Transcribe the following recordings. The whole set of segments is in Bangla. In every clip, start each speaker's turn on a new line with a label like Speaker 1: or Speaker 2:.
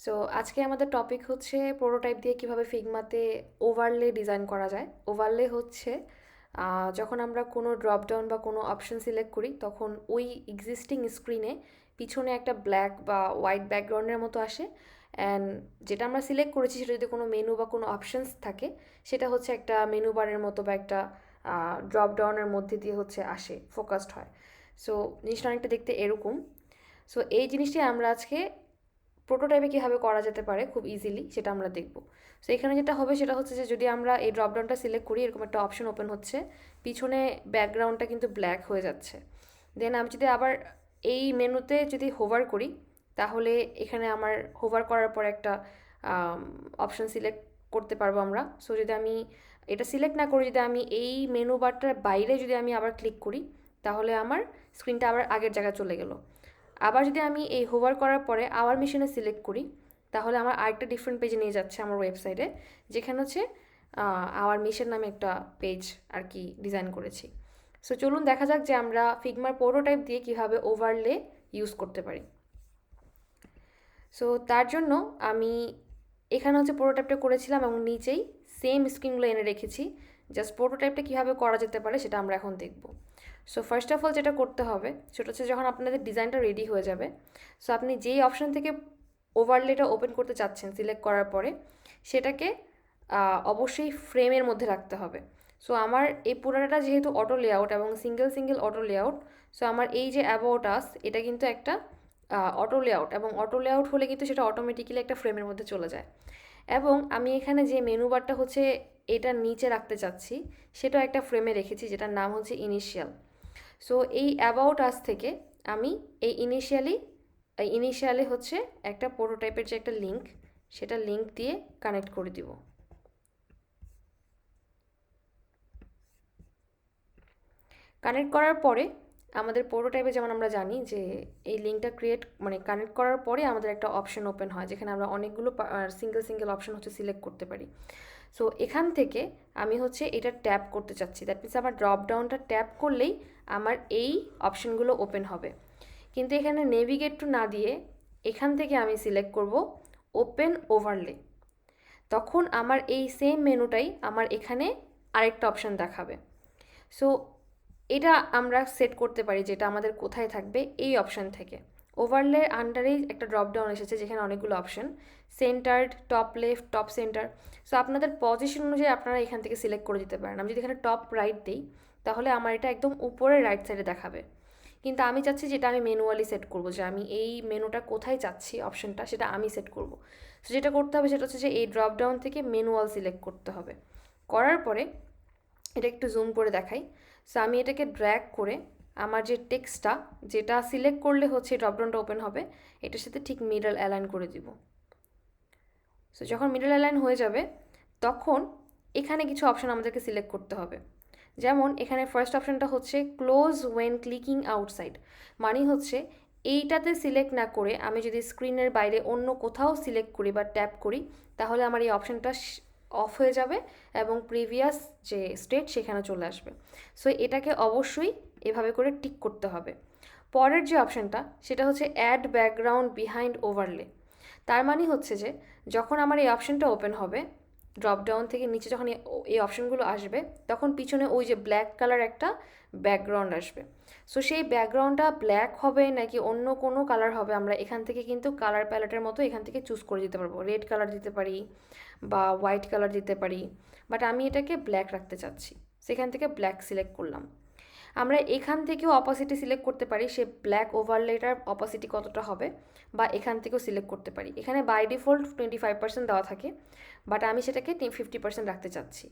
Speaker 1: সো আজকে আমাদের টপিক হচ্ছে প্রোটোটাইপ দিয়ে কিভাবে ফিগমাতে ওভারলে ডিজাইন করা যায়। ওভারলে হচ্ছে যখন আমরা কোনো ড্রপ ডাউন বা কোনো অপশন সিলেক্ট করি তখন ওই এক্সিস্টিং স্ক্রিনে পিছনে একটা ব্ল্যাক বা হোয়াইট ব্যাকগ্রাউন্ডের মতো আসে, অ্যান্ড যেটা আমরা সিলেক্ট করেছি সেটা যদি কোনো মেনু বা কোনো অপশনস থাকে সেটা হচ্ছে একটা মেনু বারের মতো বা একটা ড্রপ ডাউনের মধ্যে দিয়ে হচ্ছে আসে, ফোকাসড হয়। সো জিনিসটা অনেকটা দেখতে এরকম। সো এই জিনিসটি আমরা আজকে প্রোটোটাইপে কীভাবে করা যেতে পারে খুব ইজিলি সেটা আমরা দেখব। সো এখানে যেটা হবে সেটা হচ্ছে যে যদি আমরা এই ড্রপডাউনটা সিলেক্ট করি, এরকম একটা অপশন ওপেন হচ্ছে, পিছনে ব্যাকগ্রাউন্ডটা কিন্তু ব্ল্যাক হয়ে যাচ্ছে। দেন আমি যদি আবার এই মেনুতে যদি হোভার করি তাহলে এখানে আমার হোভার করার পর একটা অপশন সিলেক্ট করতে পারবো আমরা। সো যদি আমি এটা সিলেক্ট না করে যদি আমি এই মেনু বারটার বাইরে যদি আমি আবার ক্লিক করি তাহলে আমার স্ক্রিনটা আবার আগের জায়গায় চলে গেল। আবার যদি আমি এই হোভার করার পরে আওয়ার মেশিনে সিলেক্ট করি তাহলে আমার আরেকটা ডিফারেন্ট পেজে নিয়ে যাচ্ছে আমার ওয়েবসাইটে, যেখানে হচ্ছে আওয়ার মিশন নামে একটা পেজ আর কি ডিজাইন করেছি। সো চলুন দেখা যাক যে আমরা ফিগমার প্রোটোটাইপ দিয়ে কীভাবে ওভারলে ইউজ করতে পারি। সো তার জন্য আমি এখানে হচ্ছে প্রোটোটাইপটা করেছিলাম এবং নিচেই সেম স্ক্রিনগুলো এনে রেখেছি। জাস্ট প্রোটোটাইপটা কীভাবে করা যেতে পারে সেটা আমরা এখন দেখব। সো ফার্স্ট অফ অল যেটা করতে হবে সেটা হচ্ছে যখন আপনাদের ডিজাইনটা রেডি হয়ে যাবে, সো আপনি যেই অপশান থেকে ওভারলেটা ওপেন করতে চাচ্ছেন সিলেক্ট করার পরে সেটাকে অবশ্যই ফ্রেমের মধ্যে রাখতে হবে। সো আমার এই পুরোটা যেহেতু অটো লেআউট এবং single single auto layout, so আমার এই যে অ্যাবাউট আস এটা কিন্তু একটা অটো লেআউট, এবং অটো লেআউট হলে কিন্তু সেটা অটোমেটিক্যালি একটা ফ্রেমের মধ্যে চলে যায়। এবং আমি এখানে যে মেনু বারটা হচ্ছে এটা নিচে রাখতে চাচ্ছি সেটাও একটা ফ্রেমে রেখেছি যেটার নাম হচ্ছে ইনিশিয়াল। সো এই অ্যাবাউট আস থেকে আমি এই ইনিশিয়ালি হচ্ছে একটা প্রোটোটাইপের যে একটা লিঙ্ক সেটা লিঙ্ক দিয়ে কানেক্ট করে দিব। কানেক্ট করার পরে আমাদের প্রোটোটাইপে যেমন আমরা জানি যে এই লিঙ্কটা কানেক্ট করার পরে আমাদের একটা অপশন ওপেন হয় যেখানে আমরা অনেকগুলো সিঙ্গেল সিঙ্গেল অপশন হচ্ছে সিলেক্ট করতে পারি। সো এখান থেকে আমি হচ্ছে এটা ট্যাপ করতে চাচ্ছি, দ্যাট মিনস আমার ড্রপ ডাউনটা ট্যাপ করলেই আমার এই অপশনগুলো ওপেন হবে। কিন্তু এখানে নেভিগেট টু না দিয়ে এখান থেকে আমি সিলেক্ট করব ওপেন ওভারলে। তখন আমার এই সেম মেনুটাই আমার এখানে আরেকটা অপশান দেখাবে। সো এটা আমরা সেট করতে পারি যেটা আমাদের কোথায় থাকবে এই অপশান থেকে। ওভারলের আন্ডারেই একটা ড্রপ ডাউন এসেছে যেখানে অনেকগুলো option, centred, top left, top centre. So আপনাদের পজিশন অনুযায়ী আপনারা এখান থেকে সিলেক্ট করে দিতে পারেন। আমি যদি এখানে টপ রাইট দিই তাহলে আমার এটা একদম উপরে রাইট সাইডে দেখাবে। কিন্তু আমি চাচ্ছি যেটা আমি ম্যানুয়ালি সেট করবো, যে আমি এই মেনুটা কোথায় চাচ্ছি অপশানটা সেটা আমি সেট করব। সো যেটা করতে হবে সেটা হচ্ছে যে এই ড্রপ ডাউন থেকে ম্যানুয়াল সিলেক্ট করতে হবে। করার পরে এটা একটু জুম করে দেখাই। সো আমি এটাকে ড্র্যাগ করে আমার যে টেক্সটটা যেটা সিলেক্ট করলে হচ্ছে ড্রপডাউনটা ওপেন হবে এটার সাথে ঠিক মিডল অ্যালাইন করে দিব। সো যখন মিডল অ্যালাইন হয়ে যাবে তখন এখানে কিছু অপশান আমাদেরকে সিলেক্ট করতে হবে। যেমন এখানে ফার্স্ট অপশানটা হচ্ছে ক্লোজ ওয়েন ক্লিকিং আউটসাইড, মানে হচ্ছে এইটাতে সিলেক্ট না করে আমি যদি স্ক্রিনের বাইরে অন্য কোথাও সিলেক্ট করি বা ট্যাপ করি তাহলে আমার এই অপশানটা অফ হয়ে যাবে এবং প্রিভিয়াস যে স্টেট সেখানে চলে আসবে। সো এটাকে অবশ্যই এভাবে করে টিক করতে হবে। পরের যে অপশানটা সেটা হচ্ছে অ্যাড ব্যাকগ্রাউন্ড বিহাইন্ড ওভারলে। তার মানে হচ্ছে যে যখন আমার এই অপশানটা ওপেন হবে ড্রপডাউন থেকে নিচে যখন এই অপশানগুলো আসবে তখন পিছনে ওই যে ব্ল্যাক কালার একটা ব্যাকগ্রাউন্ড আসবে। সো সেই ব্যাকগ্রাউন্ডটা ব্ল্যাক হবে নাকি অন্য কোনো কালার হবে আমরা এখান থেকে কিন্তু কালার প্যালেটের মতো এখান থেকে চুজ করে দিতে পারবো। রেড কালার দিতে পারি বা হোয়াইট কালার দিতে পারি, বাট আমি এটাকে ব্ল্যাক রাখতে চাচ্ছি, সেখান থেকে ব্ল্যাক সিলেক্ট করলাম। আমরা এখান থেকেও অপোসিটি সিলেক্ট করতে পারি, সে ব্ল্যাক ওভারলেটার অপোসিটি কতটা হবে, বা এখান থেকেও সিলেক্ট করতে পারি। এখানে বাই ডিফল্ট 25% দেওয়া থাকে, বাট আমি সেটাকে 50% রাখতে চাচ্ছি।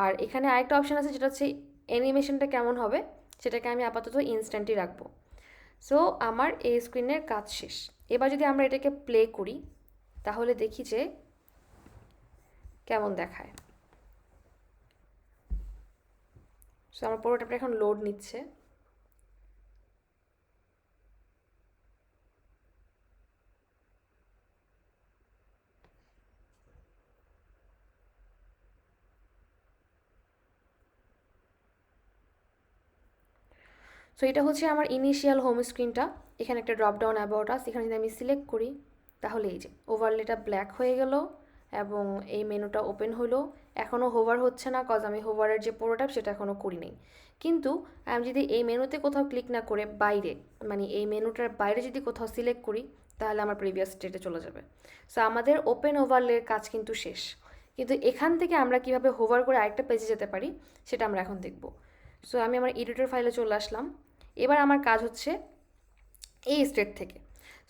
Speaker 1: আর এখানে আরেকটা অপশান আছে যেটা হচ্ছে অ্যানিমেশনটা কেমন হবে সেটাকে আমি আপাতত ইনস্ট্যান্টই রাখবো। সো আমার এই স্ক্রিনের কাজ শেষ। এবার যদি আমরা এটাকে প্লে করি তাহলে দেখি যে কেমন দেখায়। সো আমার পুরোটা এখন লোড নিচ্ছে। সো এটা হচ্ছে আমার ইনিশিয়াল হোম স্ক্রিনটা। এখানে একটা ড্রপ ডাউন অ্যাবাউট আস, এখানে যদি আমি সিলেক্ট করি তাহলে এই যে ওভারলেটা ব্ল্যাক হয়ে গেল এবং এই মেনুটা ওপেন হলো। এখনও হোভার হচ্ছে না, কজ আমি হোভারের যে প্রোটোটাইপ সেটা এখনও করি নাই। কিন্তু আমি যদি এই মেনুতে কোথাও ক্লিক না করে বাইরে, মানে এই মেনুটার বাইরে যদি কোথাও সিলেক্ট করি, তাহলে আমার প্রিভিয়াস স্টেটে চলে যাবে। সো আমাদের ওপেন ওভারলের কাজ কিন্তু শেষ। কিন্তু এখান থেকে আমরা কিভাবে হোভার করে আরেকটা পেজে যেতে পারি সেটা আমরা এখন দেখব। সো আমি আমার এডিটর ফাইলে চলে আসলাম। এবার আমার কাজ হচ্ছে এই স্টেট থেকে।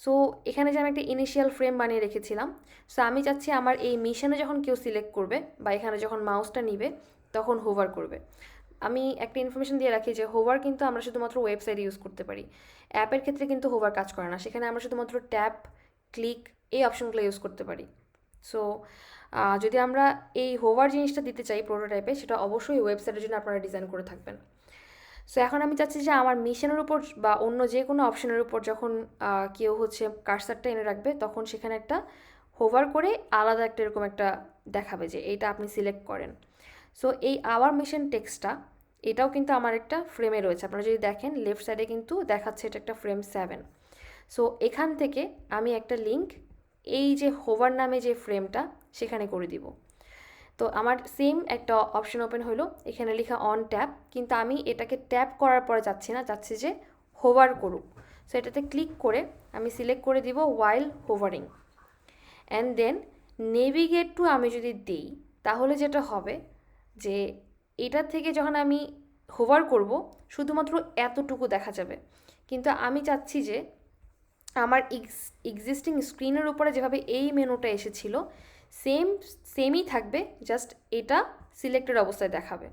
Speaker 1: সো এখানে যে আমি একটা ইনিশিয়াল ফ্রেম বানিয়ে রেখেছিলাম, সো আমি চাচ্ছি আমার এই মিশনে যখন কেউ সিলেক্ট করবে বা এখানে যখন মাউসটা নিবে তখন হোভার করবে। আমি একটা ইনফরমেশন দিয়ে রাখি যে হোভার কিন্তু আমরা শুধুমাত্র ওয়েবসাইটে ইউজ করতে পারি, অ্যাপের ক্ষেত্রে কিন্তু হোভার কাজ করে না। সেখানে আমরা শুধুমাত্র ট্যাপ, ক্লিক এই অপশনগুলো ইউজ করতে পারি। সো যদি আমরা এই হোভার জিনিসটা দিতে চাই প্রোটোটাইপে, সেটা অবশ্যই ওয়েবসাইটের জন্য আপনারা ডিজাইন করে থাকবেন। সো এখন আমি চাচ্ছি যে আমার মিশনের উপর বা অন্য যে কোনো অপশনের উপর যখন কেউ হচ্ছে কার্সারটা এনে রাখবে, তখন সেখানে একটা হোভার করে আলাদা একটা এরকম একটা দেখাবে যে এইটা আপনি সিলেক্ট করেন। সো এই আওয়ার মিশন টেক্সটটা এটাও কিন্তু আমার একটা ফ্রেমে রয়েছে। আপনারা যদি দেখেন লেফট সাইডে কিন্তু দেখাচ্ছে এটা একটা ফ্রেম 7। সো এখান থেকে আমি একটা লিঙ্ক এই যে হোভার নামে যে ফ্রেমটা সেখানে করে দিব। তো আমার সেম একটা অপশন ওপেন হলো, এখানে লেখা অন ট্যাপ, কিন্তু আমি এটাকে ট্যাপ করার পরে যাচ্ছি না, চাচ্ছি যে হোভার করুক। সো এটাতে ক্লিক করে আমি সিলেক্ট করে দিব ওয়াইল হোভারিং, অ্যান্ড দেন নেভিগেট টু আমি যদি দিই, তাহলে যেটা হবে যে এটার থেকে যখন আমি হোভার করব শুধুমাত্র এতটুকু দেখা যাবে। কিন্তু আমি চাচ্ছি যে আমার এক্সিস্টিং স্ক্রিনের উপরে যেভাবে এই মেনুটা এসেছিল সেমই থাকবে, জাস্ট এটা সিলেক্টেড অবস্থায় দেখাবে।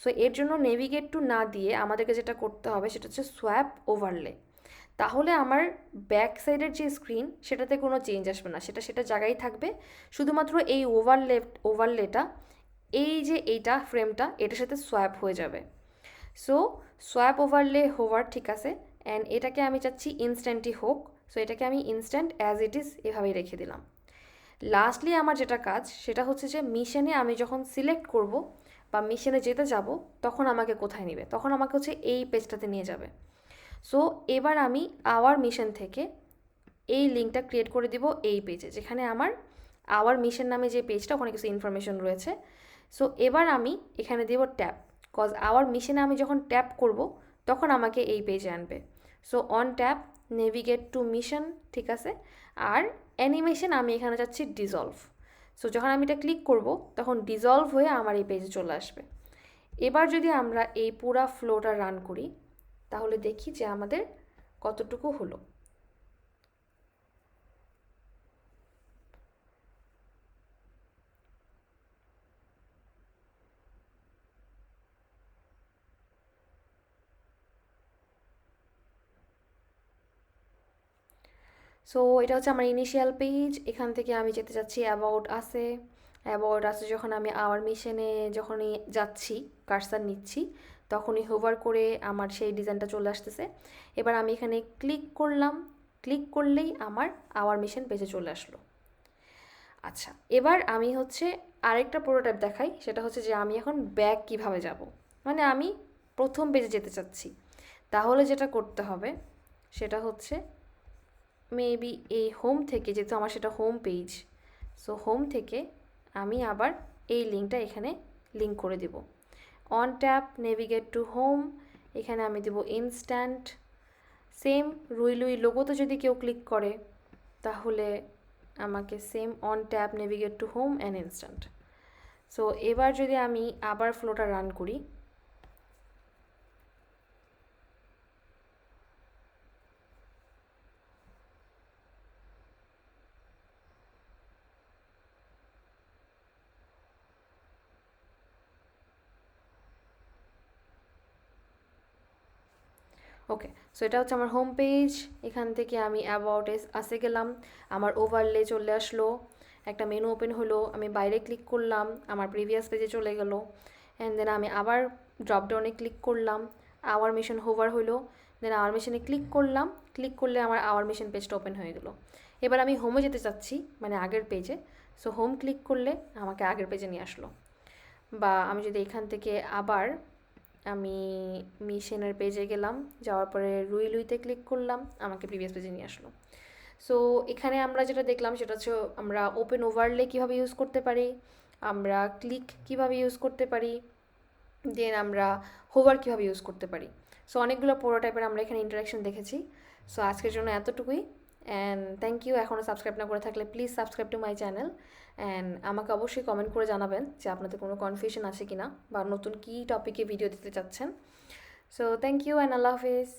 Speaker 1: সো এর জন্য নেভিগেট টু না দিয়ে আমাদেরকে যেটা করতে হবে সেটা হচ্ছে সোয়াপ ওভারলে। তাহলে আমার ব্যাক সাইডের যে স্ক্রিন সেটাতে কোনো চেঞ্জ আসবে না, সেটা জায়গায় থাকবে। শুধুমাত্র এই ওভারলেটা এই যে এইটা ফ্রেমটা এটার সাথে সোয়াপ হয়ে যাবে। সো সোয়াপ ওভারলে হোভার ঠিক আছে, অ্যান্ড এটাকে আমি চাচ্ছি ইনস্ট্যান্টই হোক। সো এটাকে আমি ইনস্ট্যান্ট অ্যাজ ইট ইজ এভাবেই রেখে দিলাম। লাস্টলি আমার যেটা কাজ সেটা হচ্ছে যে মিশনে আমি যখন সিলেক্ট করব বা মিশনে যেতে যাব তখন আমাকে কোথায় নেবে, তখন আমাকে হচ্ছে এই পেজটাতে নিয়ে যাবে। সো এবার আমি আওয়ার মিশন থেকে এই লিঙ্কটা ক্রিয়েট করে দিব এই পেজে, যেখানে আমার আওয়ার মিশন নামে যে পেজটা ওখানে কিছু ইনফরমেশন রয়েছে। সো এবার আমি এখানে দেব ট্যাপ, কজ আওয়ার মিশনে আমি যখন ট্যাপ করব তখন আমাকে এই পেজে আনবে। So on tap navigate two mission ঠিক আছে, আর অ্যানিমেশন আমি এখানে যাচ্ছি ডিজলভ। সো যখন আমি এটা ক্লিক করব তখন ডিজলভ হয়ে আমার এই পেজে চলে আসবে। এবার যদি আমরা এই পুরা ফ্লোটা রান করি তাহলে দেখি যে আমাদের কতটুকু হলো। সো এটা হচ্ছে আমার ইনিশিয়াল পেজ। এখান থেকে আমি যেতে চাচ্ছি অ্যাবাউট আছে যখন আমি আওয়ার মিশনে যখনই যাচ্ছি কার্সার নিচ্ছি তখনই হোভার করে আমার সেই ডিজাইনটা চলে আসতেছে। এবার আমি এখানে ক্লিক করলাম, ক্লিক করলেই আমার আওয়ার মিশন পেজে চলে আসলো। আচ্ছা, এবার আমি হচ্ছে আরেকটা প্রোটোটাইপ দেখাই, সেটা হচ্ছে যে আমি এখন ব্যাক কিভাবে যাব, মানে আমি প্রথম পেজে যেতে চাচ্ছি। তাহলে যেটা করতে হবে সেটা হচ্ছে মেবি এই হোম থেকে, যেহেতু আমার সেটা হোম পেজ, সো হোম থেকে আমি আবার এই লিঙ্কটা এখানে লিঙ্ক করে দেব। On tap navigate to home, এখানে আমি দেব ইনস্ট্যান্ট। সেম রুই লোগোতে যদি কেউ ক্লিক করে তাহলে আমাকে same on tap navigate to home and instant. So এবার যদি আমি আবার ফ্লোটা রান করি, ওকে। সো এটা হচ্ছে আমার হোম পেজ। এখান থেকে আমি অ্যাবাউট আসে গেলাম, আমার ওভারলে চলে আসলো, একটা মেনু ওপেন হলো, আমি বাইরে ক্লিক করলাম, আমার প্রিভিয়াস পেজে চলে গেলো, অ্যান্ড দেন আমি আবার ড্রপডাউনে ক্লিক করলাম, আওয়ার মিশন হোভার হলো, দেন আওয়ার মিশনে ক্লিক করলাম, ক্লিক করলে আমার আওয়ার মিশন পেজটা ওপেন হয়ে গেলো। এবার আমি হোমে যেতে চাচ্ছি, মানে আগের পেজে। সো হোম ক্লিক করলে আমাকে আগের পেজে নিয়ে আসলো। বা আমি যদি এখান থেকে আবার আমি মিশনের পেজে গেলাম, যাওয়ার পরে রুইতে ক্লিক করলাম, আমাকে প্রিভিয়াস পেজে নিয়ে আসলো। সো এখানে আমরা যেটা দেখলাম সেটা হচ্ছে আমরা ওপেন ওভারলে কীভাবে ইউজ করতে পারি, আমরা ক্লিক কীভাবে ইউজ করতে পারি, দেন আমরা হোভার কীভাবে ইউজ করতে পারি। সো অনেকগুলো প্রোটোটাইপের আমরা এখানে ইন্টারাকশন দেখেছি। সো আজকের জন্য এতটুকুই, অ্যান্ড থ্যাংক ইউ। এখনও সাবস্ক্রাইব না করে থাকলে please subscribe to my channel, and আমাকে অবশ্যই কমেন্ট করে জানাবেন যে আপনাদের কোনো কনফিউশন আছে কি না, বা নতুন কী টপিকে ভিডিও দিতে চাচ্ছেন। সো থ্যাংক ইউ অ্যান্ড আল্লাহ হাফিজ।